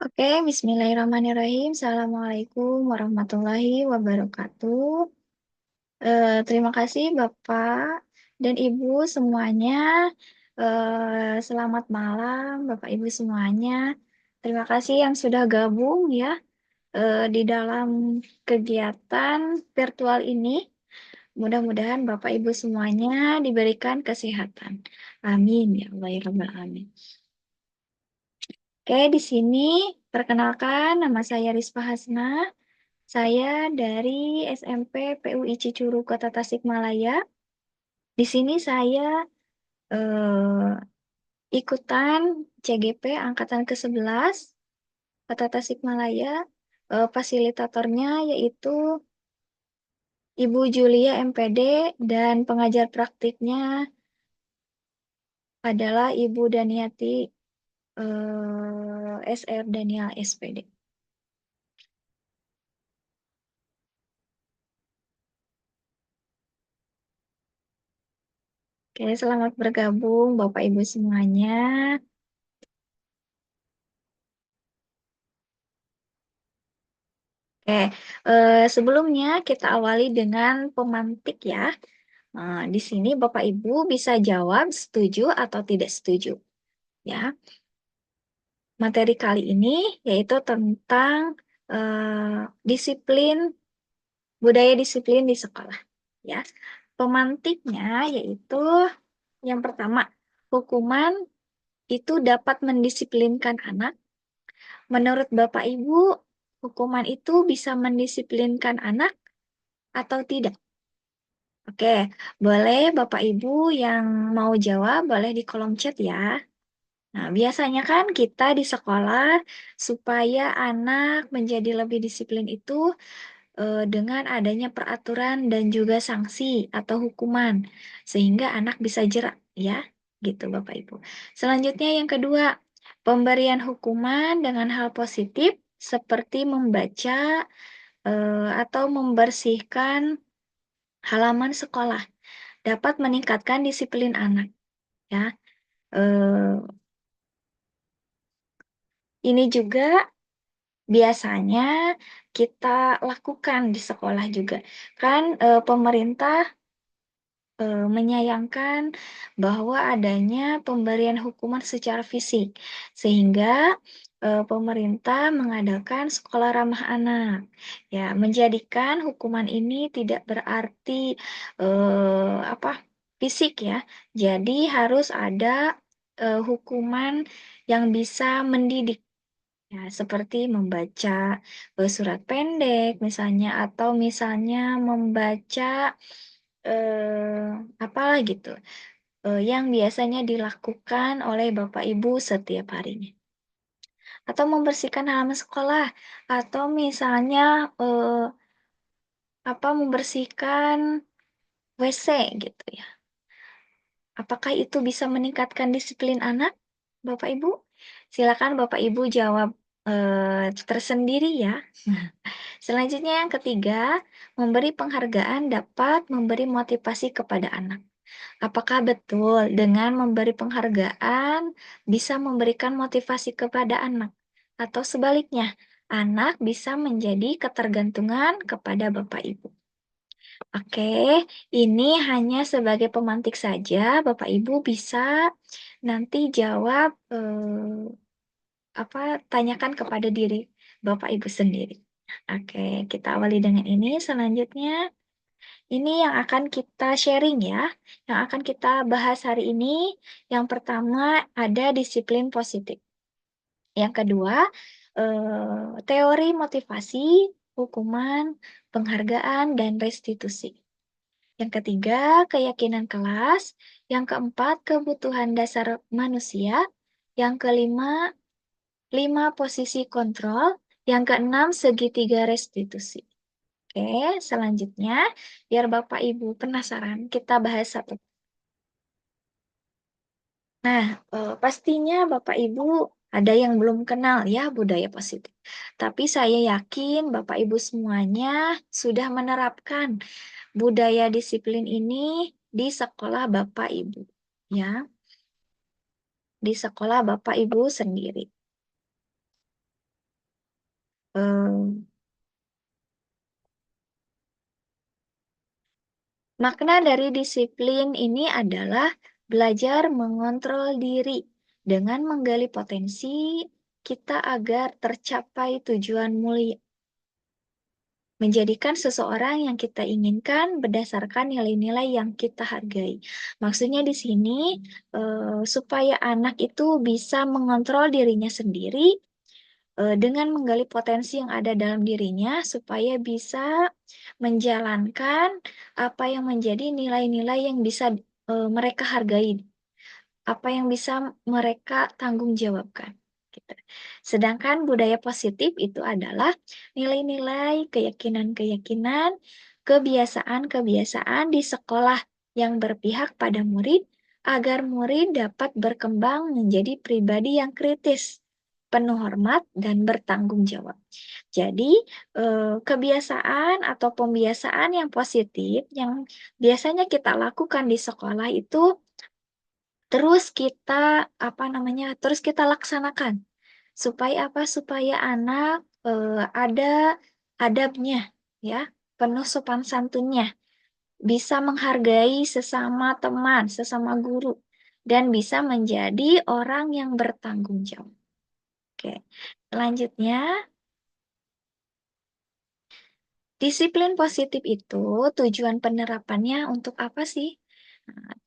Oke, Bismillahirrahmanirrahim. Assalamualaikum warahmatullahi wabarakatuh. Terima kasih Bapak dan Ibu semuanya. Selamat malam Bapak Ibu semuanya. Terima kasih yang sudah gabung ya di dalam kegiatan virtual ini. Mudah-mudahan Bapak Ibu semuanya diberikan kesehatan. Amin ya Allah ya Rabbal Alamin. Oke, di sini perkenalkan nama saya Rizfa Hasna. Saya dari SMP PUI Cicuru Kota Tasikmalaya. Di sini saya ikutan CGP Angkatan ke-11 Kota Tasikmalaya. Fasilitatornya yaitu Ibu Julia MPD dan pengajar praktiknya adalah Ibu Daniati SR Daniel SPD. Oke, selamat bergabung Bapak Ibu semuanya. Oke, sebelumnya kita awali dengan pemantik ya. Di sini Bapak Ibu bisa jawab setuju atau tidak setuju. Ya, materi kali ini yaitu tentang disiplin budaya disiplin di sekolah. Ya, pemantiknya yaitu yang pertama, hukuman itu dapat mendisiplinkan anak. Menurut Bapak Ibu, hukuman itu bisa mendisiplinkan anak atau tidak? Oke, boleh Bapak Ibu yang mau jawab, boleh di kolom chat ya. Nah, biasanya kan kita di sekolah supaya anak menjadi lebih disiplin itu dengan adanya peraturan dan juga sanksi atau hukuman, sehingga anak bisa jerak, ya, gitu Bapak Ibu. Selanjutnya yang kedua, pemberian hukuman dengan hal positif seperti membaca atau membersihkan halaman sekolah dapat meningkatkan disiplin anak. Ya, Eh, ini juga biasanya kita lakukan di sekolah juga. Kan pemerintah menyayangkan bahwa adanya pemberian hukuman secara fisik, sehingga pemerintah mengadakan sekolah ramah anak. Ya, menjadikan hukuman ini tidak berarti apa fisik ya. Jadi harus ada hukuman yang bisa mendidik. Ya, seperti membaca surat pendek misalnya atau misalnya membaca apalah gitu yang biasanya dilakukan oleh Bapak Ibu setiap harinya. Atau membersihkan halaman sekolah atau misalnya apa membersihkan WC gitu ya. Apakah itu bisa meningkatkan disiplin anak, Bapak Ibu? Silakan Bapak Ibu jawab tersendiri ya. Selanjutnya yang ketiga, memberi penghargaan dapat memberi motivasi kepada anak. Apakah betul dengan memberi penghargaan bisa memberikan motivasi kepada anak? Atau sebaliknya, anak bisa menjadi ketergantungan kepada Bapak Ibu? Oke, ini hanya sebagai pemantik saja. Bapak Ibu bisa nanti jawab apa tanyakan kepada diri Bapak Ibu sendiri. Oke, kita awali dengan ini. Selanjutnya, ini yang akan kita sharing ya. Yang akan kita bahas hari ini. Yang pertama ada disiplin positif. Yang kedua, teori motivasi, hukuman, penghargaan, dan restitusi. Yang ketiga, keyakinan kelas. Yang keempat, kebutuhan dasar manusia. Yang kelima, 5 posisi kontrol. Yang keenam, segitiga restitusi. Oke, selanjutnya, biar Bapak Ibu penasaran, kita bahas satu. Nah, pastinya Bapak Ibu ada yang belum kenal ya budaya positif. Tapi saya yakin Bapak Ibu semuanya sudah menerapkan budaya disiplin ini di sekolah Bapak Ibu. Ya, di sekolah Bapak Ibu sendiri. Eh, Makna dari disiplin ini adalah belajar mengontrol diri dengan menggali potensi kita agar tercapai tujuan mulia. Menjadikan seseorang yang kita inginkan berdasarkan nilai-nilai yang kita hargai. Maksudnya di sini supaya anak itu bisa mengontrol dirinya sendiri dengan menggali potensi yang ada dalam dirinya supaya bisa menjalankan apa yang menjadi nilai-nilai yang bisa mereka hargai, apa yang bisa mereka tanggung jawabkan. Gitu. Sedangkan budaya positif itu adalah nilai-nilai, keyakinan-keyakinan, kebiasaan-kebiasaan di sekolah yang berpihak pada murid agar murid dapat berkembang menjadi pribadi yang kritis, penuh hormat, dan bertanggung jawab. Jadi, kebiasaan atau pembiasaan yang positif yang biasanya kita lakukan di sekolah itu terus kita terus kita laksanakan supaya apa? Supaya anak ada adabnya, ya, penuh sopan santunnya, bisa menghargai sesama teman, sesama guru, dan bisa menjadi orang yang bertanggung jawab. Oke, selanjutnya disiplin positif itu tujuan penerapannya untuk apa sih? Nah,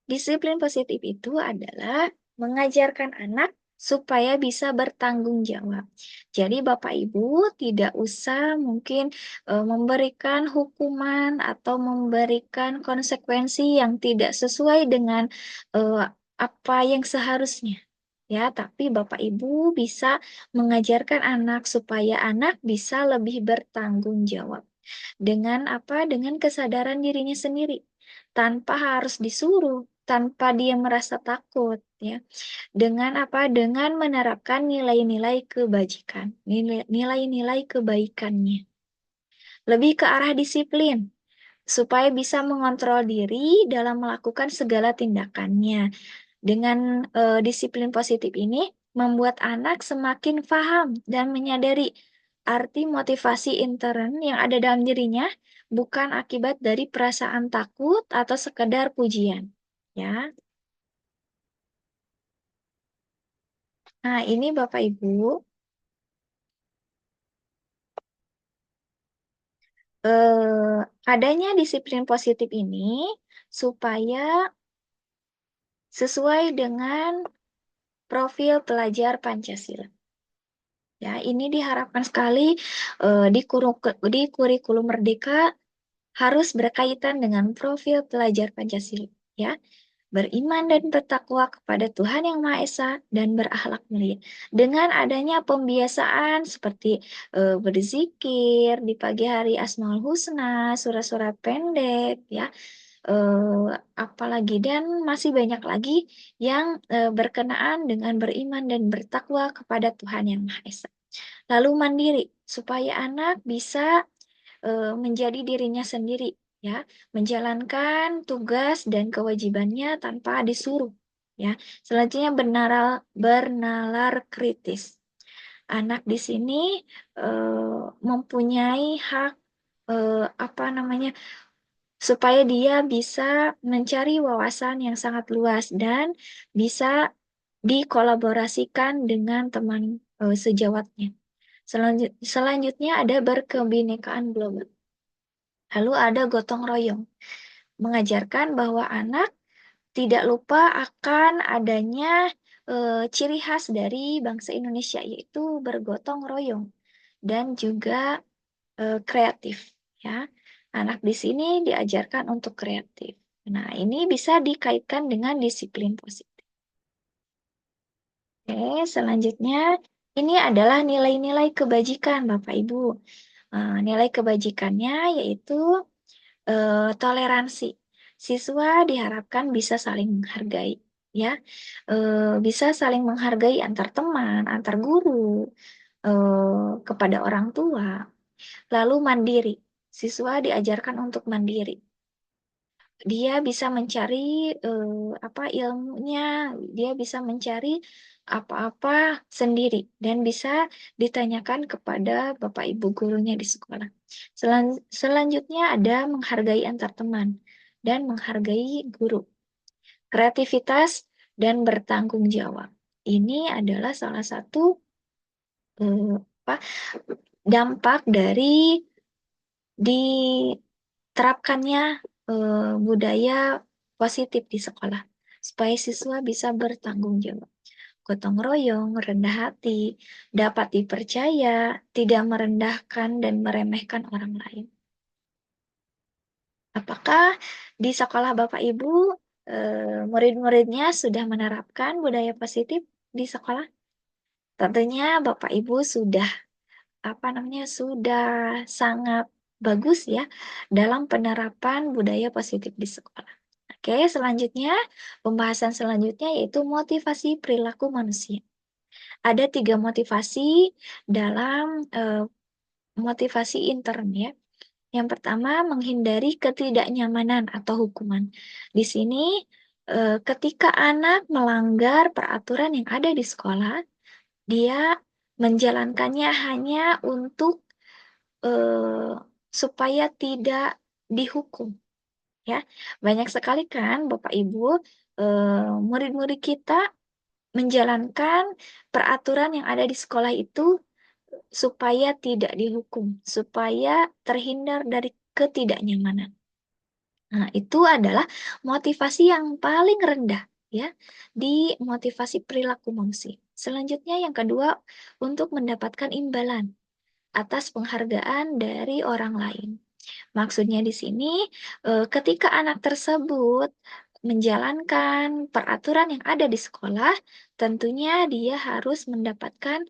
disiplin positif itu adalah mengajarkan anak supaya bisa bertanggung jawab. Jadi Bapak Ibu tidak usah mungkin memberikan hukuman atau memberikan konsekuensi yang tidak sesuai dengan eh, apa yang seharusnya. Ya, tapi Bapak Ibu bisa mengajarkan anak supaya anak bisa lebih bertanggung jawab. Dengan apa? Dengan kesadaran dirinya sendiri, tanpa harus disuruh, tanpa dia merasa takut, ya. Dengan apa? Dengan menerapkan nilai-nilai kebajikan, nilai-nilai kebaikannya. Lebih ke arah disiplin, supaya bisa mengontrol diri dalam melakukan segala tindakannya. Dengan disiplin positif ini, membuat anak semakin paham dan menyadari arti motivasi intern yang ada dalam dirinya bukan akibat dari perasaan takut atau sekedar pujian. Ya, nah ini Bapak Ibu, adanya disiplin positif ini supaya sesuai dengan profil pelajar Pancasila. Ya, ini diharapkan sekali di kurikulum Merdeka harus berkaitan dengan profil pelajar Pancasila, ya. Beriman dan bertakwa kepada Tuhan Yang Maha Esa dan berakhlak mulia. Dengan adanya pembiasaan seperti berzikir di pagi hari Asmaul Husna, surat-surat pendek, ya. Apalagi dan masih banyak lagi yang berkenaan dengan beriman dan bertakwa kepada Tuhan Yang Maha Esa. Lalu mandiri, supaya anak bisa menjadi dirinya sendiri, ya, menjalankan tugas dan kewajibannya tanpa disuruh, ya. Selanjutnya bernalar kritis. Anak di sini mempunyai hak apa namanya supaya dia bisa mencari wawasan yang sangat luas dan bisa dikolaborasikan dengan teman sejawatnya. Selanjutnya ada berkebinekaan global. Lalu ada gotong royong, mengajarkan bahwa anak tidak lupa akan adanya ciri khas dari bangsa Indonesia, yaitu bergotong royong dan juga kreatif. Ya, anak di sini diajarkan untuk kreatif. Nah, ini bisa dikaitkan dengan disiplin positif. Oke, selanjutnya ini adalah nilai-nilai kebajikan, Bapak Ibu. Nilai kebajikannya yaitu toleransi. Siswa diharapkan bisa saling menghargai, ya, bisa saling menghargai antar teman, antar guru, kepada orang tua. Lalu mandiri, siswa diajarkan untuk mandiri. dia bisa mencari apa ilmunya, dia bisa mencari apa-apa sendiri dan bisa ditanyakan kepada bapak ibu gurunya di sekolah. Selanjutnya ada menghargai antar teman dan menghargai guru. Kreativitas dan bertanggung jawab. Ini adalah salah satu apa dampak dari diterapkannya budaya positif di sekolah, supaya siswa bisa bertanggung jawab, gotong royong, rendah hati, dapat dipercaya, tidak merendahkan dan meremehkan orang lain. Apakah di sekolah Bapak Ibu murid-muridnya sudah menerapkan budaya positif di sekolah? Tentunya Bapak Ibu sudah sudah sangat bagus ya dalam penerapan budaya positif di sekolah. Oke, selanjutnya pembahasan selanjutnya yaitu motivasi perilaku manusia. Ada 3 motivasi dalam motivasi intern ya. Yang pertama, menghindari ketidaknyamanan atau hukuman. Di sini ketika anak melanggar peraturan yang ada di sekolah, dia menjalankannya hanya untuk supaya tidak dihukum ya. Banyak sekali kan Bapak Ibu murid-murid kita menjalankan peraturan yang ada di sekolah itu supaya tidak dihukum, supaya terhindar dari ketidaknyamanan. Nah, itu adalah motivasi yang paling rendah ya di motivasi perilaku manusia. Selanjutnya yang kedua, untuk mendapatkan imbalan atas penghargaan dari orang lain. Maksudnya di sini, ketika anak tersebut menjalankan peraturan yang ada di sekolah, tentunya dia harus mendapatkan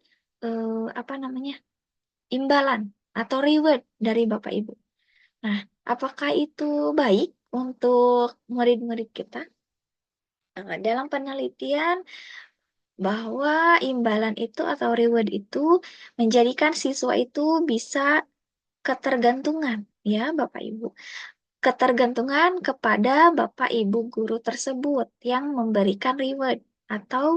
imbalan atau reward dari Bapak Ibu. Nah, apakah itu baik untuk murid-murid kita? Dalam penelitian bahwa imbalan itu atau reward itu menjadikan siswa itu bisa ketergantungan ya Bapak Ibu. Ketergantungan kepada Bapak Ibu guru tersebut atau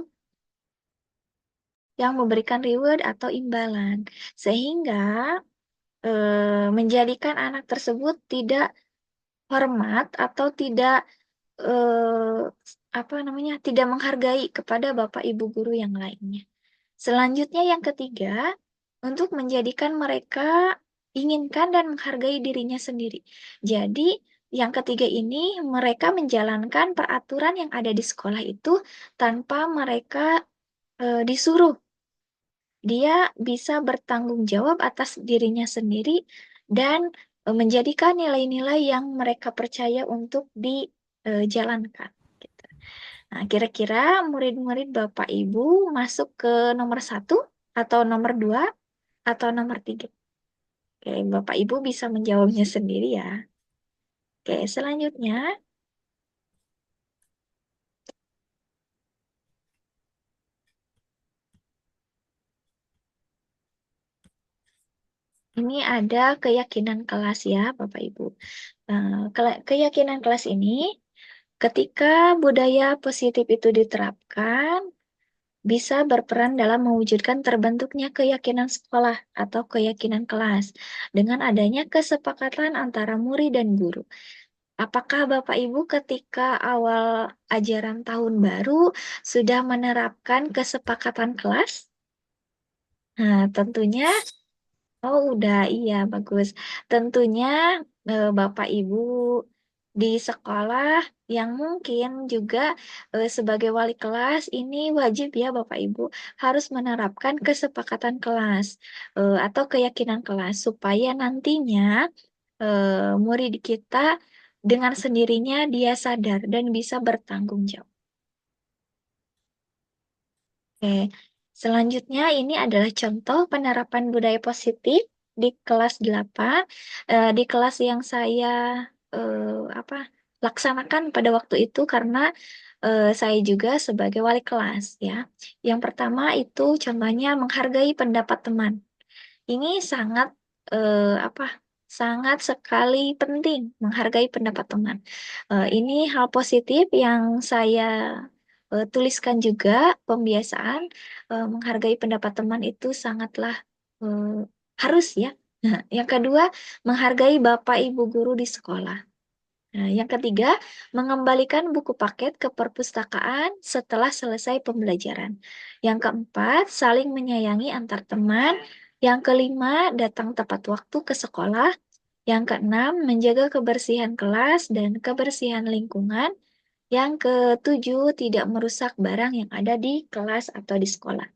yang memberikan reward atau imbalan. Sehingga menjadikan anak tersebut tidak hormat atau tidak eh, tidak menghargai kepada Bapak Ibu guru yang lainnya. Selanjutnya yang ketiga, untuk menjadikan mereka inginkan dan menghargai dirinya sendiri. Jadi, yang ketiga ini mereka menjalankan peraturan yang ada di sekolah itu tanpa mereka disuruh. Dia bisa bertanggung jawab atas dirinya sendiri dan menjadikan nilai-nilai yang mereka percaya untuk dijalankan. Gitu. Nah, kira-kira murid-murid Bapak Ibu masuk ke nomor 1 atau nomor 2 atau nomor 3? Oke, Bapak Ibu bisa menjawabnya sendiri ya. Oke, selanjutnya ini ada keyakinan kelas ya, Bapak Ibu. Keyakinan kelas ini, ketika budaya positif itu diterapkan, bisa berperan dalam mewujudkan terbentuknya keyakinan sekolah atau keyakinan kelas dengan adanya kesepakatan antara murid dan guru. Apakah Bapak Ibu ketika awal ajaran tahun baru sudah menerapkan kesepakatan kelas? Nah, tentunya, oh udah, iya bagus. Tentunya Bapak Ibu di sekolah yang mungkin juga sebagai wali kelas ini wajib ya Bapak Ibu harus menerapkan kesepakatan kelas atau keyakinan kelas supaya nantinya murid kita dengan sendirinya dia sadar dan bisa bertanggung jawab. Oke, selanjutnya ini adalah contoh penerapan budaya positif di kelas 8, di kelas yang saya eh, apa laksanakan pada waktu itu karena saya juga sebagai wali kelas ya. Yang pertama itu contohnya menghargai pendapat teman. Ini sangat eh, apa sangat sekali penting menghargai pendapat teman. Ini hal positif yang saya tuliskan juga, pembiasaan menghargai pendapat teman itu sangatlah eh, harus ya. Nah, yang kedua, menghargai Bapak Ibu guru di sekolah. Nah, yang ketiga, mengembalikan buku paket ke perpustakaan setelah selesai pembelajaran. Yang keempat, saling menyayangi antar teman. Yang kelima, datang tepat waktu ke sekolah. Yang keenam, menjaga kebersihan kelas dan kebersihan lingkungan. Yang ketujuh, tidak merusak barang yang ada di kelas atau di sekolah.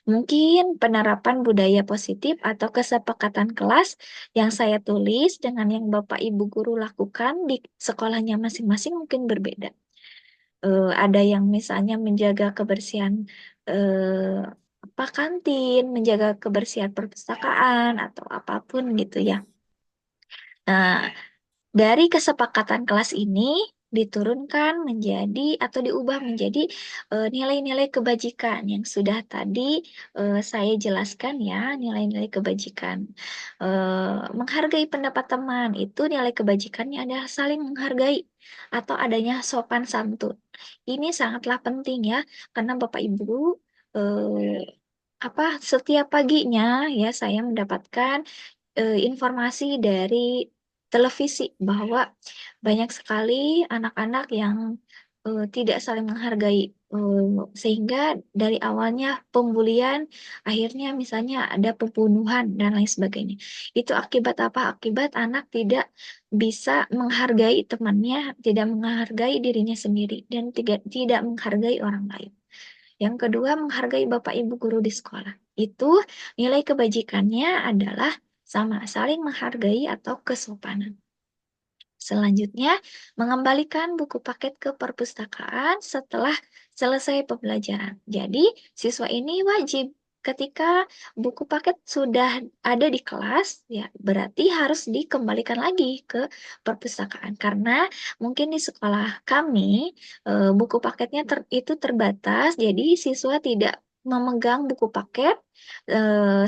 Mungkin penerapan budaya positif atau kesepakatan kelas yang saya tulis dengan yang Bapak Ibu guru lakukan di sekolahnya masing-masing mungkin berbeda. Ada yang misalnya menjaga kebersihan eh, apa kantin, menjaga kebersihan perpustakaan atau apapun gitu ya. Nah, dari kesepakatan kelas ini diturunkan menjadi atau diubah menjadi nilai-nilai kebajikan yang sudah tadi saya jelaskan ya, nilai-nilai kebajikan. Menghargai pendapat teman itu nilai kebajikannya adalah saling menghargai atau adanya sopan santun. Ini sangatlah penting ya, karena Bapak Ibu setiap paginya ya saya mendapatkan informasi dari televisi bahwa banyak sekali anak-anak yang tidak saling menghargai, eh, sehingga dari awalnya pembulian akhirnya misalnya ada pembunuhan dan lain sebagainya. Itu akibat apa? Akibat anak tidak bisa menghargai temannya, tidak menghargai dirinya sendiri dan tidak menghargai orang lain. Yang kedua, menghargai Bapak Ibu guru di sekolah. Itu nilai kebajikannya adalah sama, saling menghargai atau kesopanan. Selanjutnya, mengembalikan buku paket ke perpustakaan setelah selesai pembelajaran. Jadi, siswa ini wajib ketika buku paket sudah ada di kelas, ya berarti harus dikembalikan lagi ke perpustakaan. Karena mungkin di sekolah kami buku paketnya itu terbatas, jadi siswa tidak memegang buku paket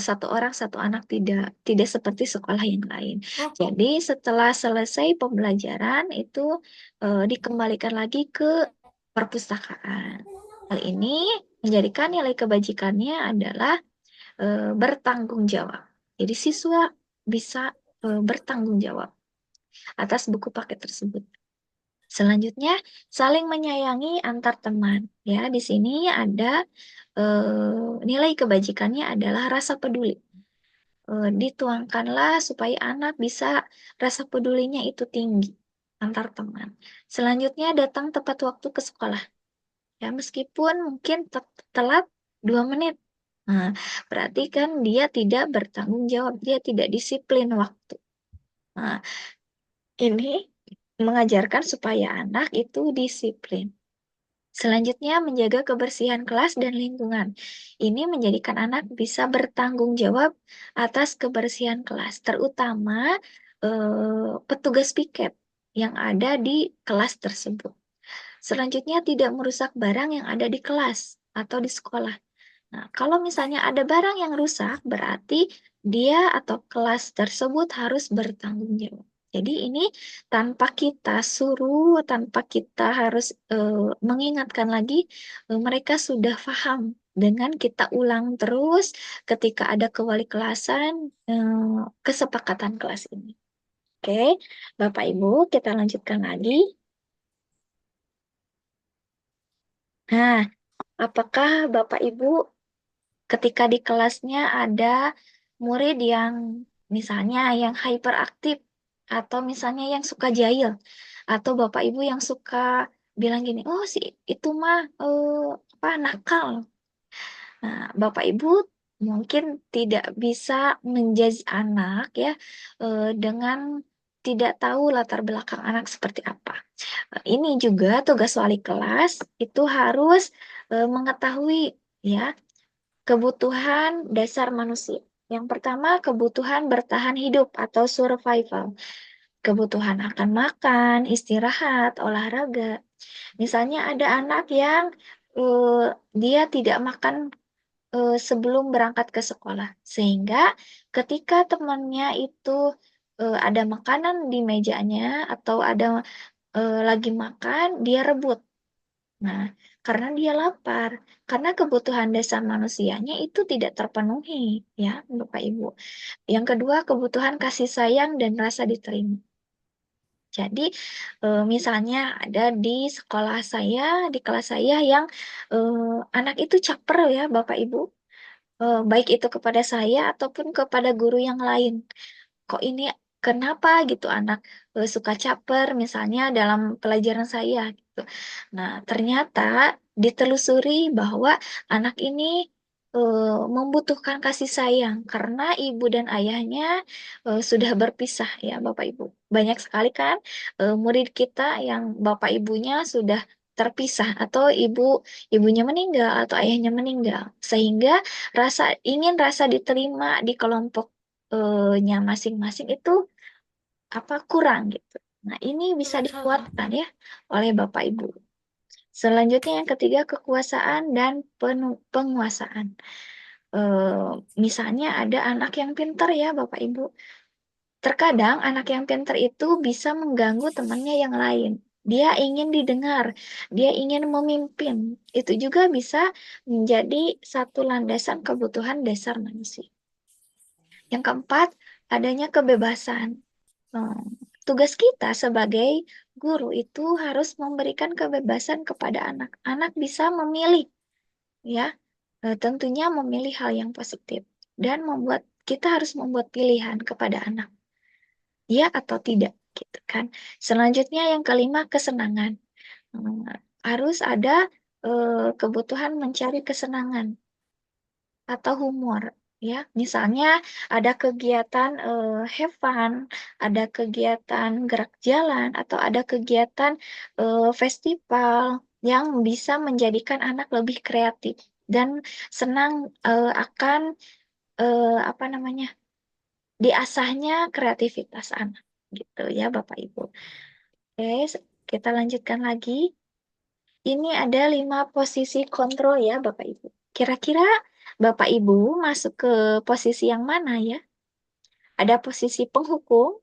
satu orang satu anak, tidak seperti sekolah yang lain. Jadi setelah selesai pembelajaran itu dikembalikan lagi ke perpustakaan. Hal ini menjadikan nilai kebajikannya adalah bertanggung jawab. Jadi siswa bisa bertanggung jawab atas buku paket tersebut. Selanjutnya, saling menyayangi antar teman. Ya, di sini ada nilai kebajikannya adalah rasa peduli. Dituangkanlah supaya anak bisa rasa pedulinya itu tinggi antar teman. Selanjutnya datang tepat waktu ke sekolah. Ya, meskipun mungkin telat 2 menit. Nah, berarti kan dia tidak bertanggung jawab, dia tidak disiplin waktu. Nah, ini mengajarkan supaya anak itu disiplin. Selanjutnya, menjaga kebersihan kelas dan lingkungan. Ini menjadikan anak bisa bertanggung jawab atas kebersihan kelas, terutama petugas piket yang ada di kelas tersebut. Selanjutnya, tidak merusak barang yang ada di kelas atau di sekolah. Nah, kalau misalnya ada barang yang rusak, berarti dia atau kelas tersebut harus bertanggung jawab. Jadi ini tanpa kita suruh, tanpa kita harus mengingatkan lagi, mereka sudah paham dengan kita ulang terus ketika ada kewali kelasan, kesepakatan kelas ini. Oke, Bapak Ibu, kita lanjutkan lagi. Nah, apakah Bapak Ibu ketika di kelasnya ada murid yang misalnya yang hyperaktif atau misalnya yang suka jahil atau Bapak Ibu yang suka bilang gini, oh si itu mah nakal. Nah, Bapak Ibu mungkin tidak bisa menjudge anak ya dengan tidak tahu latar belakang anak seperti apa. Ini juga tugas wali kelas itu harus mengetahui ya kebutuhan dasar manusia. Yang pertama, kebutuhan bertahan hidup atau survival. Kebutuhan akan makan, istirahat, olahraga. Misalnya ada anak yang dia tidak makan sebelum berangkat ke sekolah. Sehingga ketika temannya itu ada makanan di mejanya atau ada lagi makan, dia rebut. Nah, karena dia lapar, karena kebutuhan dasar manusianya itu tidak terpenuhi, ya, Bapak Ibu. Yang kedua, kebutuhan kasih sayang dan rasa diterima. Jadi, misalnya ada di sekolah saya, di kelas saya yang anak itu caper ya, Bapak Ibu. Baik itu kepada saya ataupun kepada guru yang lain. Kok ini kenapa gitu anak suka caper misalnya dalam pelajaran saya gitu. Nah, ternyata ditelusuri bahwa anak ini membutuhkan kasih sayang karena ibu dan ayahnya sudah berpisah ya Bapak Ibu. Banyak sekali kan murid kita yang bapak ibunya sudah terpisah atau ibunya meninggal atau ayahnya meninggal sehingga rasa diterima di kelompok nya masing-masing itu apa kurang gitu. Nah, ini bisa dikuatkan ya oleh Bapak Ibu. Selanjutnya yang ketiga kekuasaan dan penguasaan. Misalnya ada anak yang pintar ya Bapak Ibu. Terkadang anak yang pintar itu bisa mengganggu temannya yang lain. Dia ingin didengar, dia ingin memimpin. Itu juga bisa menjadi satu landasan kebutuhan dasar manusia. Yang keempat, adanya kebebasan. Hmm, Tugas kita sebagai guru itu harus memberikan kebebasan kepada anak. Anak bisa memilih, ya, tentunya memilih hal yang positif dan kita harus membuat pilihan kepada anak, ya atau tidak, gitu kan. Selanjutnya yang kelima kesenangan. Hmm, Harus ada kebutuhan mencari kesenangan atau humor ya. Misalnya ada kegiatan have fun, ada kegiatan gerak jalan atau ada kegiatan festival yang bisa menjadikan anak lebih kreatif dan senang akan apa namanya? Diasahnya kreativitas anak gitu ya Bapak Ibu. Oke, kita lanjutkan lagi. Ini ada 5 posisi kontrol ya Bapak Ibu. Kira-kira Bapak Ibu masuk ke posisi yang mana ya? Ada posisi penghukum,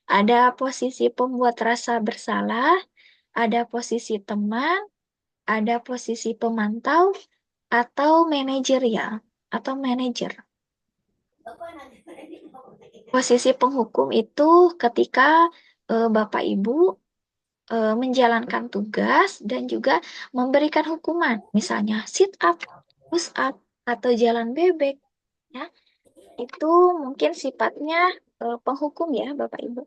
ada posisi pembuat rasa bersalah, ada posisi teman, ada posisi pemantau, atau manajerial, atau manajer. Posisi penghukum itu ketika Bapak Ibu menjalankan tugas dan juga memberikan hukuman, misalnya sit up, push up, atau jalan bebek, ya. Itu mungkin sifatnya penghukum ya, Bapak Ibu.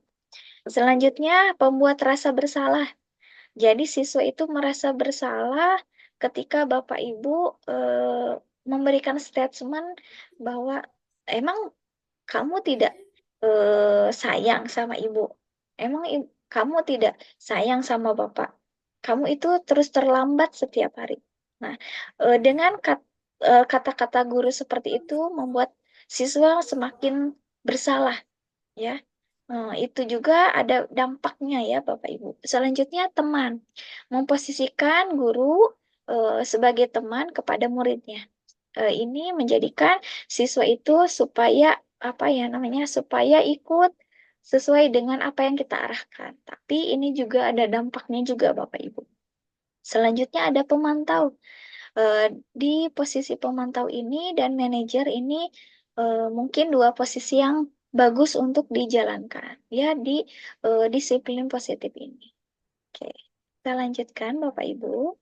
Selanjutnya, pembuat rasa bersalah. Jadi siswa itu merasa bersalah ketika Bapak Ibu memberikan statement bahwa emang kamu tidak sayang sama ibu. Emang kamu tidak sayang sama bapak. Kamu itu terus terlambat setiap hari. Nah, dengan kata-kata guru seperti itu membuat siswa semakin bersalah, ya. Itu juga ada dampaknya ya, Bapak Ibu. Selanjutnya teman, memposisikan guru sebagai teman kepada muridnya. Ini menjadikan siswa itu supaya apa ya namanya supaya ikut sesuai dengan apa yang kita arahkan. Tapi ini juga ada dampaknya juga Bapak Ibu. Selanjutnya ada pemantau. Eh, di posisi pemantau ini dan manajer ini mungkin dua posisi yang bagus untuk dijalankan ya di disiplin positif ini. Oke, kita lanjutkan Bapak Ibu.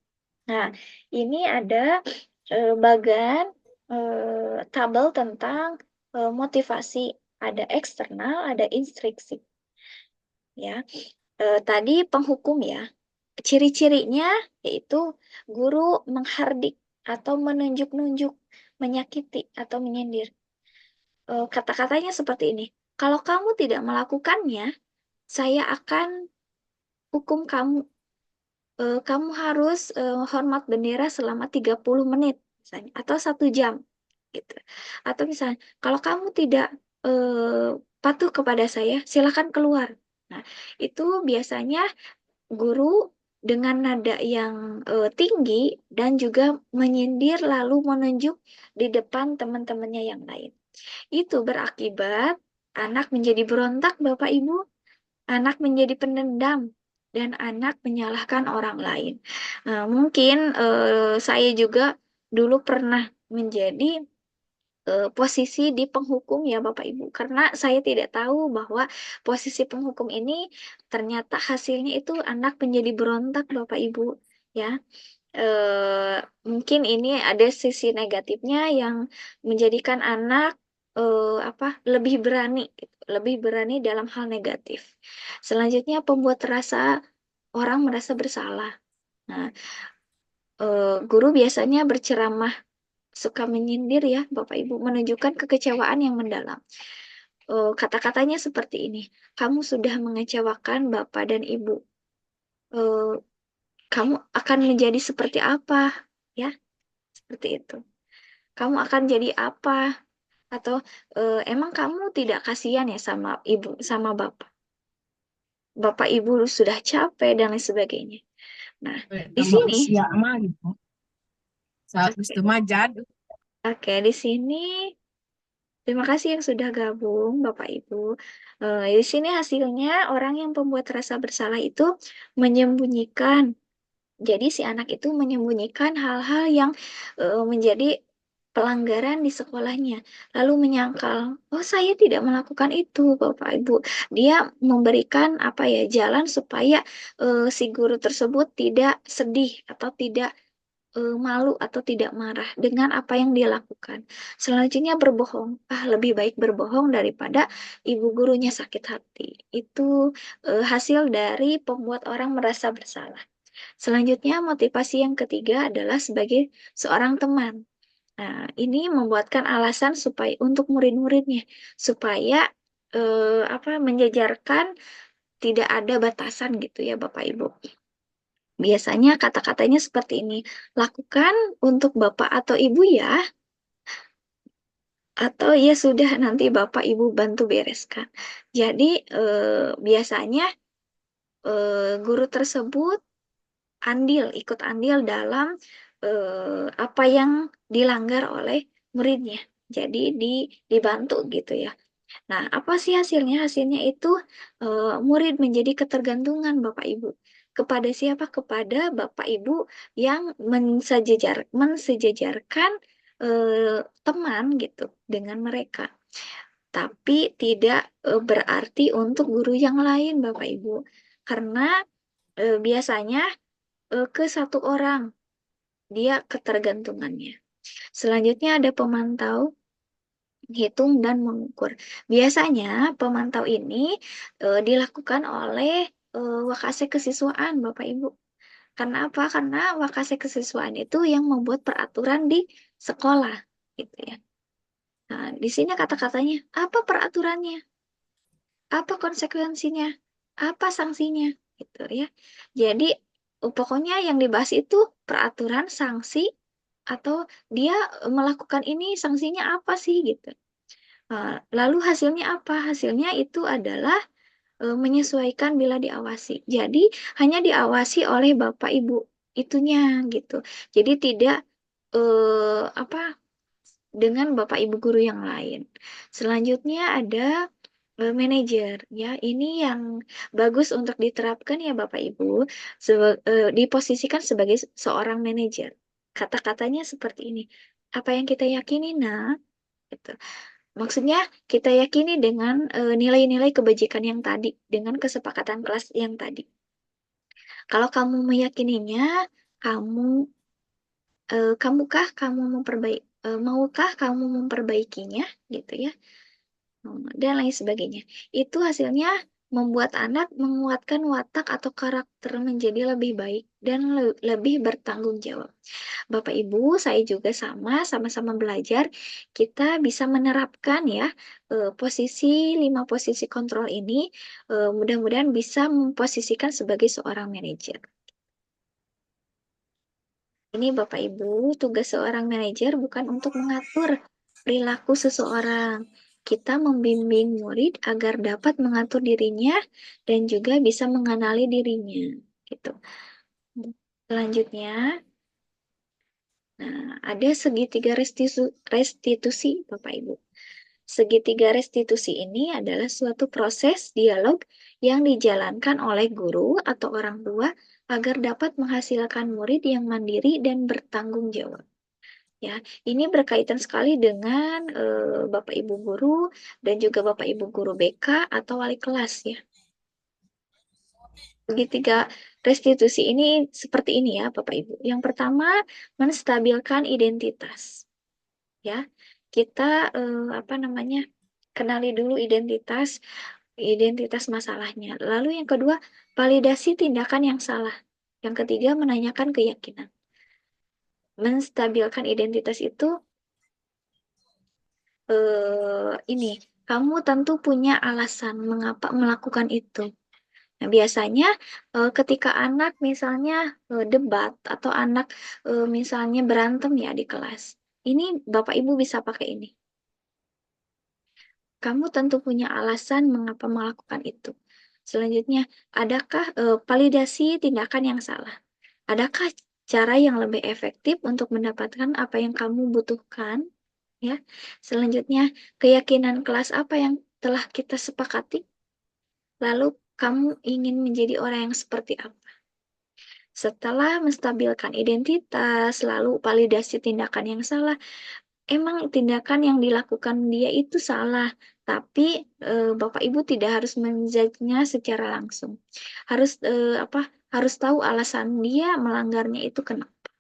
Nah, ini ada bagan tabel tentang motivasi. Ada eksternal, ada intrinsik. Ya, tadi penghukum ya. Ciri-cirinya yaitu guru menghardik atau menunjuk-nunjuk, menyakiti atau menyindir. Kata-katanya seperti ini. Kalau kamu tidak melakukannya, saya akan hukum kamu. Kamu harus hormat bendera selama 30 menit misalnya atau 1 jam gitu. Atau misalnya kalau kamu tidak patuh kepada saya, silakan keluar. Nah, itu biasanya guru dengan nada yang tinggi dan juga menyindir lalu menunjuk di depan teman-temannya yang lain. Itu berakibat Anak menjadi berontak, Bapak Ibu. Anak menjadi pendendam. Dan anak menyalahkan orang lain. Mungkin saya juga dulu pernah menjadi posisi di penghukum ya Bapak Ibu. Karena saya tidak tahu bahwa posisi penghukum ini ternyata hasilnya itu anak menjadi berontak Bapak Ibu. Ya, eh, mungkin ini ada sisi negatifnya yang menjadikan anak apa lebih berani, gitu. Lebih berani dalam hal negatif. Selanjutnya pembuat orang merasa bersalah. Nah, guru biasanya berceramah suka menyindir ya Bapak Ibu, menunjukkan kekecewaan yang mendalam. Kata-katanya seperti ini, kamu sudah mengecewakan Bapak dan Ibu. Eh, Kamu akan menjadi seperti apa? Ya, seperti itu. Kamu akan jadi apa? Atau emang kamu tidak kasihan ya sama ibu, sama bapak? Bapak ibu sudah capek dan lain sebagainya. Nah, di Tambah sini, usia mah gitu. Seharus oke, temajad. oke, di sini terima kasih yang sudah gabung, Bapak Ibu. Di sini hasilnya orang yang pembuat rasa bersalah itu menyembunyikan. Jadi si anak itu menyembunyikan hal-hal yang menjadi pelanggaran di sekolahnya, lalu menyangkal, oh saya tidak melakukan itu, Bapak Ibu. Dia memberikan apa ya jalan supaya si guru tersebut tidak sedih atau tidak malu atau tidak marah dengan apa yang dia lakukan. Selanjutnya berbohong. Lebih baik berbohong daripada ibu gurunya sakit hati. Itu hasil dari pembuat orang merasa bersalah. Selanjutnya, motivasi yang ketiga adalah sebagai seorang teman. Nah, ini membuatkan alasan supaya untuk murid-muridnya supaya apa menjejarkan tidak ada batasan gitu ya Bapak Ibu. Biasanya kata-katanya seperti ini, lakukan untuk Bapak atau Ibu ya, atau ya sudah nanti Bapak Ibu bantu bereskan. Jadi biasanya guru tersebut ikut andil dalam apa yang dilanggar oleh muridnya. Jadi dibantu gitu ya. Nah, apa sih hasilnya? Hasilnya itu murid menjadi ketergantungan Bapak Ibu. Kepada siapa? Kepada Bapak Ibu yang mensejajarkan teman gitu dengan mereka. Tapi tidak berarti untuk guru yang lain Bapak Ibu. Karena biasanya ke satu orang dia ketergantungannya. Selanjutnya ada pemantau, hitung dan mengukur. Biasanya pemantau ini dilakukan oleh Wakase kesiswaan Bapak Ibu. Karena apa? Karena Wakase kesiswaan itu yang membuat peraturan di sekolah gitu ya. Nah, di sini kata-katanya apa peraturannya? Apa konsekuensinya? Apa sanksinya? Gitu ya. Jadi pokoknya yang dibahas itu peraturan, sanksi, atau dia melakukan ini sanksinya apa sih gitu. Lalu hasilnya apa? Hasilnya itu adalah menyesuaikan bila diawasi. Jadi hanya diawasi oleh Bapak Ibu itunya gitu. Jadi tidak apa dengan Bapak Ibu guru yang lain. Selanjutnya ada manajer ya. Ini yang bagus untuk diterapkan ya Bapak Ibu. Diposisikan sebagai seorang manajer. Kata-katanya seperti ini. Apa yang kita yakini, nah, gitu. Maksudnya kita yakini dengan nilai-nilai kebajikan yang tadi, dengan kesepakatan kelas yang tadi. Kalau kamu meyakininya, kamu maukah kamu memperbaikinya gitu ya. Dan lain sebagainya. Itu hasilnya membuat anak menguatkan watak atau karakter menjadi lebih baik dan lebih bertanggung jawab. Bapak Ibu, saya juga sama-sama belajar. Kita bisa menerapkan ya posisi 5 posisi kontrol ini. Mudah-mudahan bisa memposisikan sebagai seorang manajer. Ini Bapak Ibu, tugas seorang manajer bukan untuk mengatur perilaku seseorang. Kita membimbing murid agar dapat mengatur dirinya dan juga bisa mengenali dirinya. Gitu. Selanjutnya, nah, ada segitiga restitusi, Bapak Ibu. Segitiga restitusi ini adalah suatu proses dialog yang dijalankan oleh guru atau orang tua agar dapat menghasilkan murid yang mandiri dan bertanggung jawab. Ya, ini berkaitan sekali dengan Bapak Ibu guru dan juga Bapak Ibu guru BK atau wali kelas ya. Segitiga restitusi ini seperti ini ya, Bapak Ibu. Yang pertama, menstabilkan identitas. Ya, kita apa namanya? Kenali dulu identitas masalahnya. Lalu yang kedua, validasi tindakan yang salah. Yang ketiga, menanyakan keyakinan. Menstabilkan identitas itu ini, kamu tentu punya alasan mengapa melakukan itu. Nah, biasanya ketika anak misalnya debat atau anak misalnya berantem ya di kelas, ini Bapak Ibu bisa pakai ini. Kamu tentu punya alasan mengapa melakukan itu. Selanjutnya, adakah validasi tindakan yang salah? Adakah cara yang lebih efektif untuk mendapatkan apa yang kamu butuhkan? Ya. Selanjutnya, keyakinan kelas apa yang telah kita sepakati? Lalu kamu ingin menjadi orang yang seperti apa? Setelah menstabilkan identitas, lalu validasi tindakan yang salah, emang tindakan yang dilakukan dia itu salah, tapi Bapak Ibu tidak harus menjudge-nya secara langsung. Harus apa? Harus tahu alasan dia melanggarnya itu kenapa.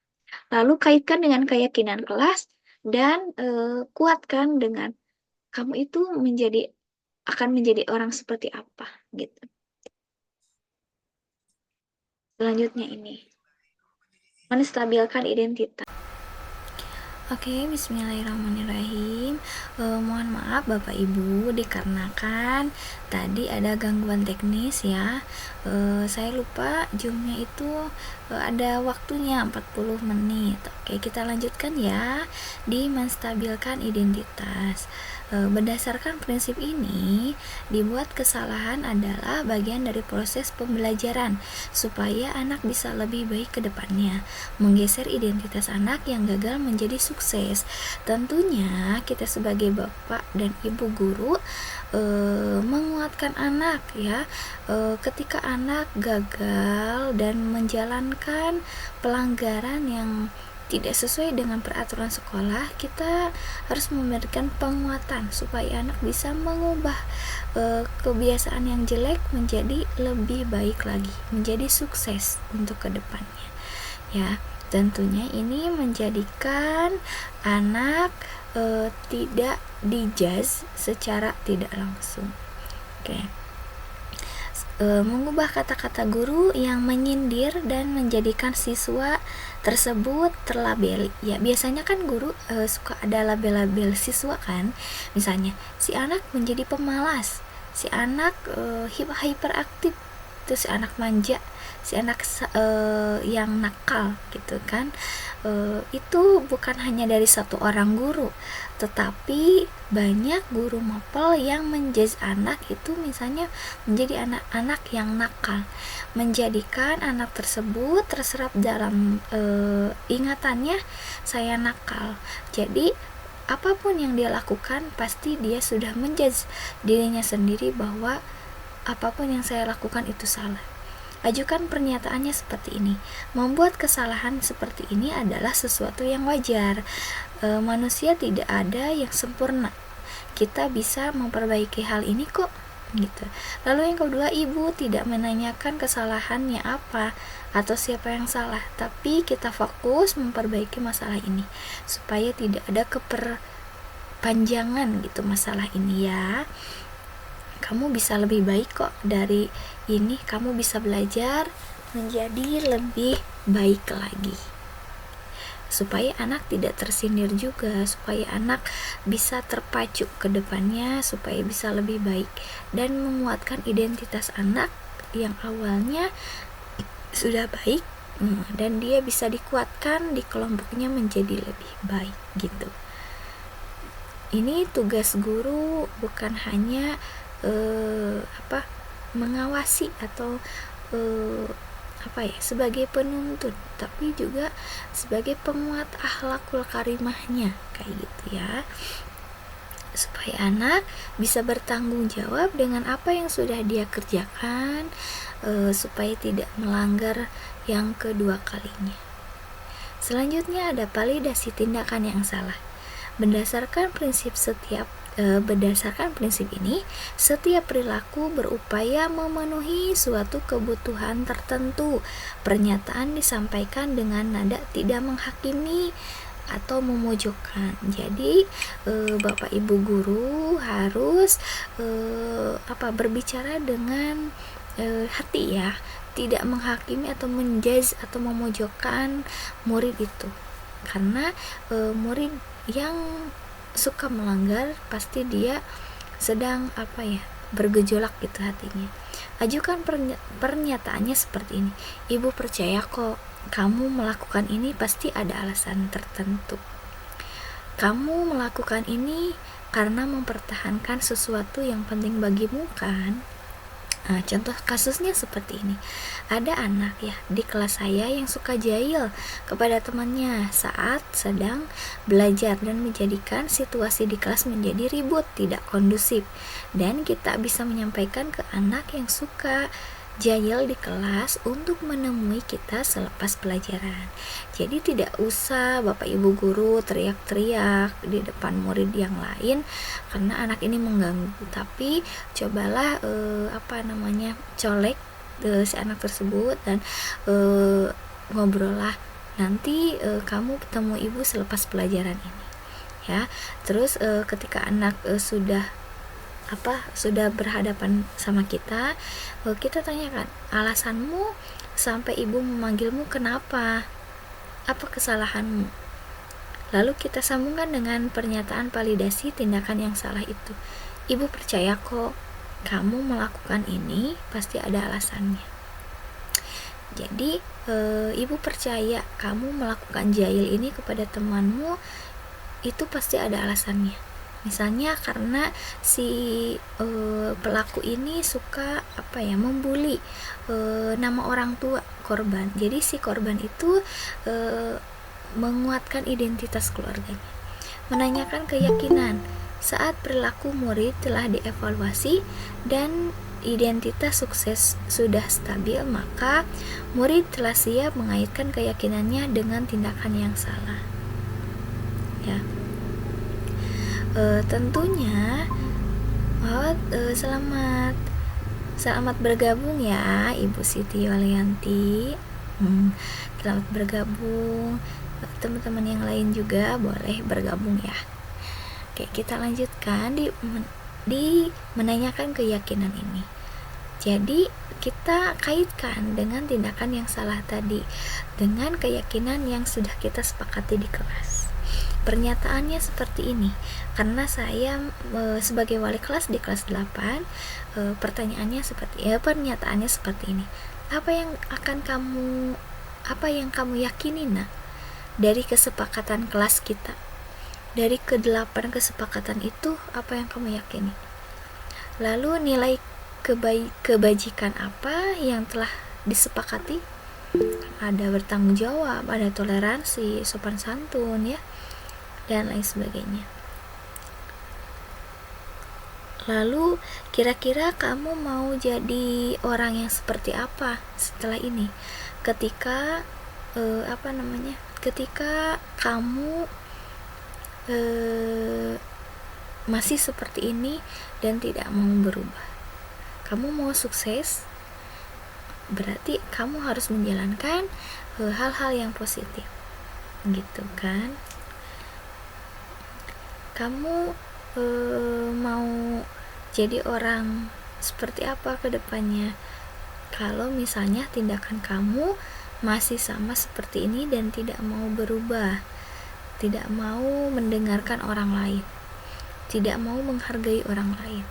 Lalu kaitkan dengan keyakinan kelas dan kuatkan dengan kamu itu akan menjadi orang seperti apa gitu. Selanjutnya ini menstabilkan identitas. Oke, bismillahirrahmanirrahim. Mohon maaf Bapak Ibu, dikarenakan tadi ada gangguan teknis ya. Saya lupa Zoom-nya itu ada waktunya 40 menit. Oke, kita lanjutkan ya di menstabilkan identitas. Berdasarkan prinsip ini, dibuat kesalahan adalah bagian dari proses pembelajaran supaya anak bisa lebih baik ke depannya, menggeser identitas anak yang gagal menjadi sukses. Tentunya kita sebagai bapak dan ibu guru menguatkan anak ya, ketika anak gagal dan menjalankan pelanggaran yang tidak sesuai dengan peraturan sekolah, kita harus memberikan penguatan supaya anak bisa mengubah kebiasaan yang jelek menjadi lebih baik lagi, menjadi sukses untuk kedepannya ya. Tentunya ini menjadikan anak tidak dijudge secara tidak langsung. Oke. Mengubah kata-kata guru yang menyindir dan menjadikan siswa tersebut terlabeli. Ya, biasanya kan guru suka ada label-label siswa kan. Misalnya, si anak menjadi pemalas, si anak hiperaktif, terus si anak manja, si anak yang nakal gitu kan. Itu bukan hanya dari satu orang guru, tetapi banyak guru mapel yang menjudge anak itu misalnya menjadi anak-anak yang nakal, menjadikan anak tersebut terserap dalam ingatannya saya nakal. Jadi apapun yang dia lakukan pasti dia sudah menjudge dirinya sendiri bahwa apapun yang saya lakukan itu salah. Ajukan pernyataannya seperti ini. Membuat kesalahan seperti ini adalah sesuatu yang wajar. Manusia tidak ada yang sempurna. Kita bisa memperbaiki hal ini kok, gitu. Lalu yang kedua, ibu tidak menanyakan kesalahannya apa atau siapa yang salah, tapi kita fokus memperbaiki masalah ini supaya tidak ada keperpanjangan gitu masalah ini ya. Kamu bisa lebih baik kok dari ini, kamu bisa belajar menjadi lebih baik lagi supaya anak tidak tersindir juga, supaya anak bisa terpacu ke depannya, supaya bisa lebih baik dan menguatkan identitas anak yang awalnya sudah baik dan dia bisa dikuatkan di kelompoknya menjadi lebih baik gitu. Ini tugas guru bukan hanya mengawasi atau sebagai penuntun, tapi juga sebagai penguat akhlakul karimahnya kayak gitu ya. supaya anak bisa bertanggung jawab dengan apa yang sudah dia kerjakan, supaya tidak melanggar yang kedua kalinya. Selanjutnya ada validasi tindakan yang salah. Berdasarkan prinsip ini, setiap perilaku berupaya memenuhi suatu kebutuhan tertentu. Pernyataan disampaikan dengan nada tidak menghakimi atau memojokkan. Jadi Bapak Ibu guru harus berbicara dengan hati ya, tidak menghakimi atau menjudge atau memojokkan murid itu. Karena murid yang suka melanggar pasti dia sedang bergejolak gitu hatinya. Ajukan pernyataannya seperti ini. Ibu percaya kok kamu melakukan ini pasti ada alasan tertentu. Kamu melakukan ini karena mempertahankan sesuatu yang penting bagimu kan? Nah, contoh kasusnya seperti ini. Ada anak ya di kelas saya yang suka jahil kepada temannya saat sedang belajar dan menjadikan situasi di kelas menjadi ribut, tidak kondusif. Dan kita bisa menyampaikan ke anak yang suka jahil di kelas untuk menemui kita selepas pelajaran. Jadi tidak usah Bapak Ibu guru teriak-teriak di depan murid yang lain karena anak ini mengganggu. Tapi cobalah colek si anak tersebut dan ngobrol lah. Nanti kamu ketemu ibu selepas pelajaran ini. Ya. Terus ketika anak sudah berhadapan sama kita, kita tanyakan, alasanmu sampai ibu memanggilmu kenapa? Apa kesalahanmu? Lalu kita sambungkan dengan pernyataan validasi tindakan yang salah itu. Ibu percaya kok kamu melakukan ini pasti ada alasannya. Jadi ibu percaya kamu melakukan jahil ini kepada temanmu itu pasti ada alasannya. Misalnya karena si pelaku ini suka membuli nama orang tua korban. Jadi si korban itu menguatkan identitas keluarganya. Menanyakan keyakinan. Saat perilaku murid telah dievaluasi dan identitas sukses sudah stabil, maka murid telah siap mengaitkan keyakinannya dengan tindakan yang salah. Ya. Tentunya selamat bergabung ya Ibu Siti Yulianti. Selamat bergabung. Teman-teman yang lain juga boleh bergabung ya. Oke, kita lanjutkan di menanyakan keyakinan ini. Jadi kita kaitkan dengan tindakan yang salah tadi dengan keyakinan yang sudah kita sepakati di kelas. Pernyataannya seperti ini, karena saya sebagai wali kelas di kelas 8, pernyataannya seperti ini. Apa yang kamu yakini nak dari kesepakatan kelas kita? Dari ke-8 kesepakatan itu apa yang kamu yakini? Lalu nilai kebajikan apa yang telah disepakati? Ada bertanggung jawab, ada toleransi, sopan santun ya, dan lain sebagainya. Lalu kira-kira kamu mau jadi orang yang seperti apa setelah ini? Ketika ketika kamu masih seperti ini dan tidak mau berubah. Kamu mau sukses, berarti kamu harus menjalankan hal-hal yang positif, gitu kan? Kamu mau jadi orang seperti apa ke depannya? Kalau misalnya tindakan kamu masih sama seperti ini dan tidak mau berubah, tidak mau mendengarkan orang lain, tidak mau menghargai orang lain,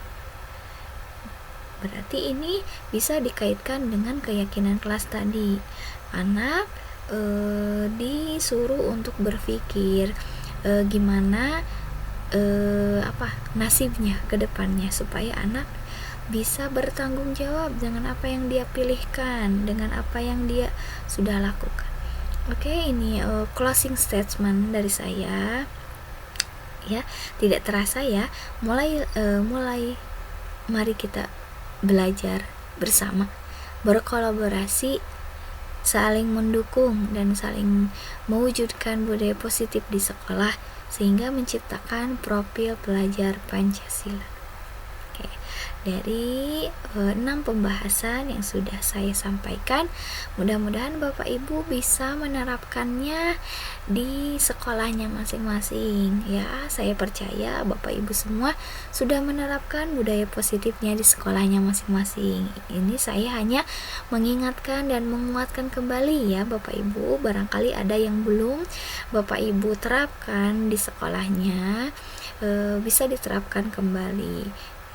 berarti ini bisa dikaitkan dengan keyakinan kelas tadi. Anak disuruh untuk berpikir gimana nasibnya ke depannya, supaya anak bisa bertanggung jawab dengan apa yang dia pilihkan, dengan apa yang dia sudah lakukan. Oke, ini closing statement dari saya ya. Tidak terasa ya, mulai mari kita belajar bersama, berkolaborasi, saling mendukung dan saling mewujudkan budaya positif di sekolah sehingga menciptakan profil pelajar Pancasila. Oke, dari 6 pembahasan yang sudah saya sampaikan, mudah-mudahan Bapak Ibu bisa menerapkannya di sekolahnya masing-masing ya. Saya percaya Bapak Ibu semua sudah menerapkan budaya positifnya di sekolahnya masing-masing. Ini saya hanya mengingatkan dan menguatkan kembali ya Bapak Ibu, barangkali ada yang belum Bapak Ibu terapkan di sekolahnya, bisa diterapkan kembali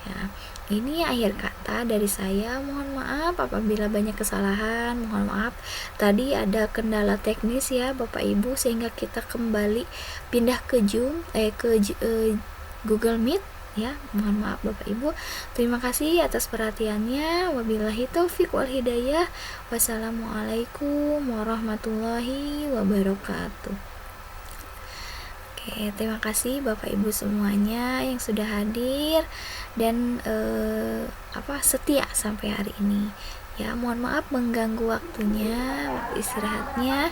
ya. Ini akhir kata dari saya. Mohon maaf apabila banyak kesalahan, mohon maaf tadi ada kendala teknis ya Bapak Ibu, sehingga kita kembali pindah ke Google Meet ya. Mohon maaf Bapak Ibu. Terima kasih atas perhatiannya. Wabillahi taufik wal hidayah. Wassalamualaikum warahmatullahi wabarakatuh. Oke, terima kasih Bapak Ibu semuanya yang sudah hadir dan setia sampai hari ini. Ya, mohon maaf mengganggu waktunya, waktu istirahatnya.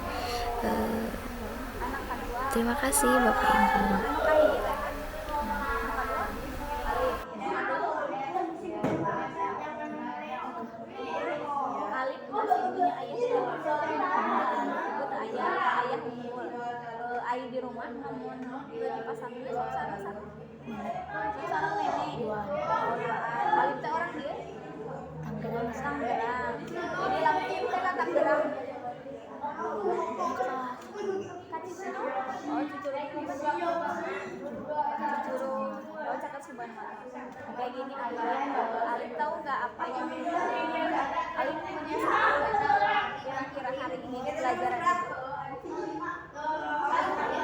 Terima kasih Bapak Ibu. Ayah di rumah namun di pasangnya sarang nenek Alif teh orang dia Tanggerang jadi langsung kita Tanggerang Cakat Subhanallah kayak gini Alif tahu nggak apa yang Alif punya kira-kira hari ini di pelajaran itu.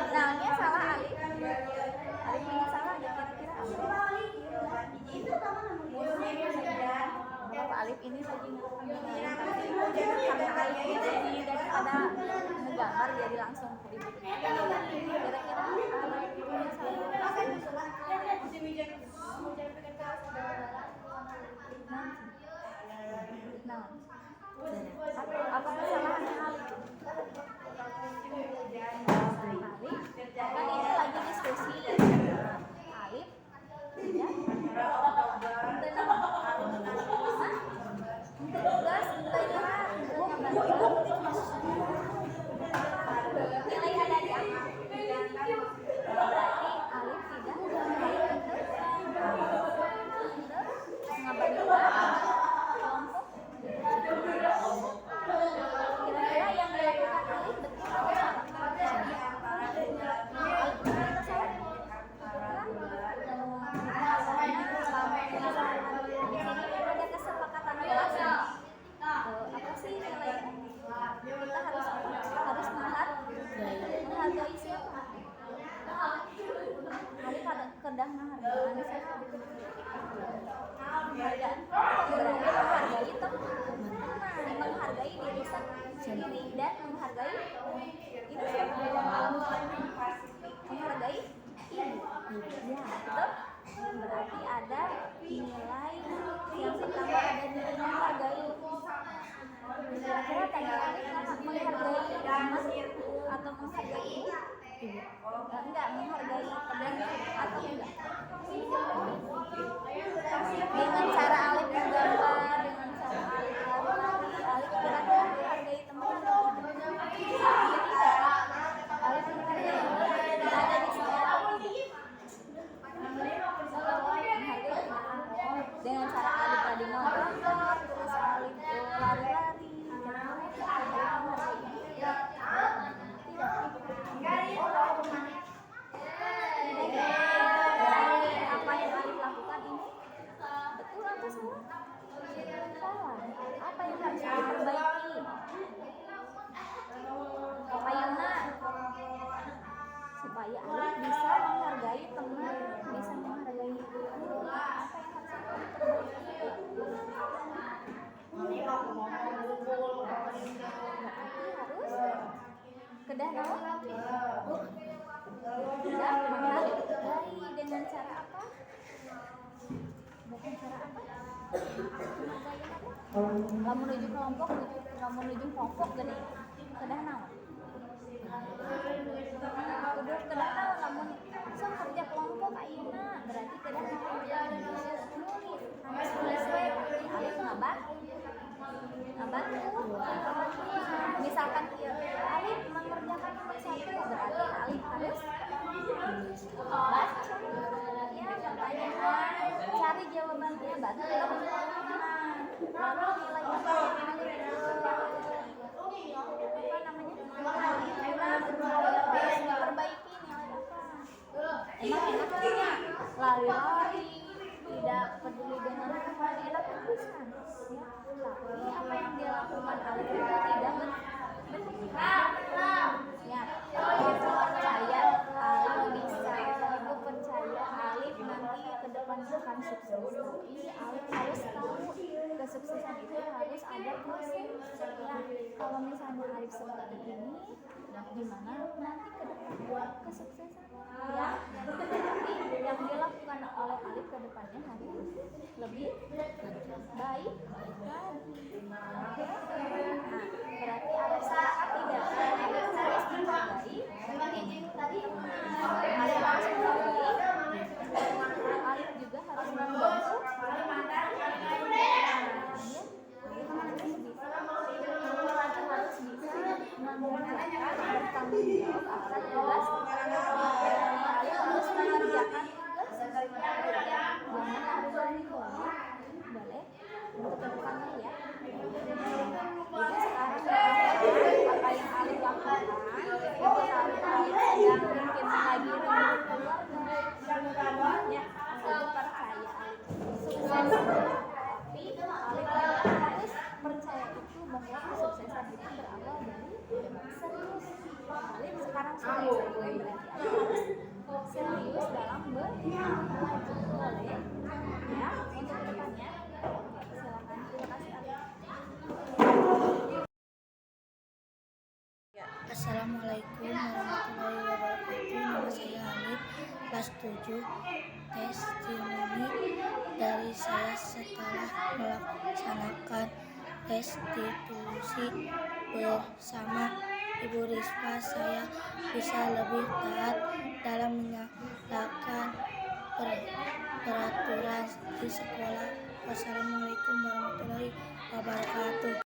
Nah, ini salah Alif ini salah ada kira-kira apa Alif ini saja karena Alif ini daripada menggambar jadi langsung ribut. Kira-kira apa kesalahannya Alif? Kan ini lagi diskusi Alif ya nilai ada di apa? Berarti Alif tidak kelompok. Kira-kira yang dilakukan Alif betul atau ada kesepakatan kelas apa sih nilainya? Kita harus menghargai siapa? Alif ada kedang menghargai siapa? Menghargai itu menghargai diri sendiri dan menghargai itu menghargai ya betul. Berarti ada nilai yang pertama ada nilai menghargai. Kira-kira tadi menghargai anak atau menghargai ibu? Enggak, menghargai pedang atau enggak? Dengan cara Alif menggambar, dengan cara Alif lari-lari, Alif kira-kira menghargai teman atau tidak? Alif menghargai ada di sini atau tidak? Dengan cara Alif tadi menggambar, terus Alif lari-lari, Lamun menuju kelompok gini kedah naon kudu kedah naon lamun sok kerja kelompok ayeuna berarti kedah naon nulis harus nulis we alif ngabantu misalkan alif mengerjakan nomor 1 berarti alif harus baca ya pertanyaan cari jawabannya bantu dalam pertanyaan lalu nilai apa yang alif perbaiki nilai apa emang enaknya lari-lari tidak peduli dengan teman enak tulisan ya tapi apa yang dia lakukan alif itu tidak benar ya ibu percaya alif bisa ibu percaya alif nanti ke depan akan sukses tapi alif harus tahu kesuksesan itu harus ada proses ya kalau misalnya alif seperti ini gimana nanti ke depan kesuksesan ya tapi yang dilakukan oleh alif ke depannya harus lebih baik lagi nah berarti alif saat tidak alif harus menghargai alif harus menghargai alif juga harus membantu harus bisa mengerjakan bertanggung jawab atas tugas alif harus mengerjakan tugas jangan hari-hari boleh untuk kedepannya ya jadi sekarang apa yang alif lakukan ibu tahu alif sedang mungkin lagi renungan keluarga ya ibu percaya alif sukses tapi alif harus percaya itu bahwa kesuksesan itu berawal dari serius alif sekarang serius berarti alif harus serius dalam belajar boleh ya untuk kedepannya silakan terima kasih alif. Assalamualaikum warahmatullahi wabarakatuh. Nama saya Alif, kelas 7. Testimoni dari saya setelah melaksanakan restitusi bersama Ibu Risma, saya bisa lebih taat dalam menyalakan peraturan di sekolah. Wassalamualaikum warahmatullahi wabarakatuh.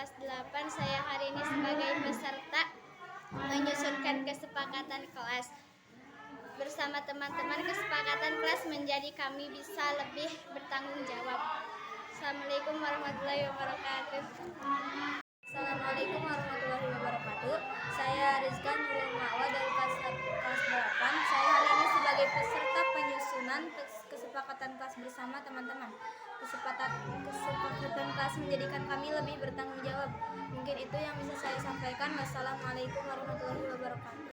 kelas 8. Saya hari ini sebagai peserta menyusunkan kesepakatan kelas. Bersama teman-teman, kesepakatan kelas menjadi kami bisa lebih bertanggung jawab. Assalamualaikum warahmatullahi wabarakatuh. Assalamualaikum warahmatullahi wabarakatuh. Saya Rizka Nurul Ma'wa dari kelas 8. Saya hari ini sebagai peserta penyusunan kesepakatan kelas bersama teman-teman. Kesepakatan kelas menjadikan kami lebih bertanggung jawab. Mungkin itu yang bisa saya sampaikan. Wassalamualaikum warahmatullahi wabarakatuh.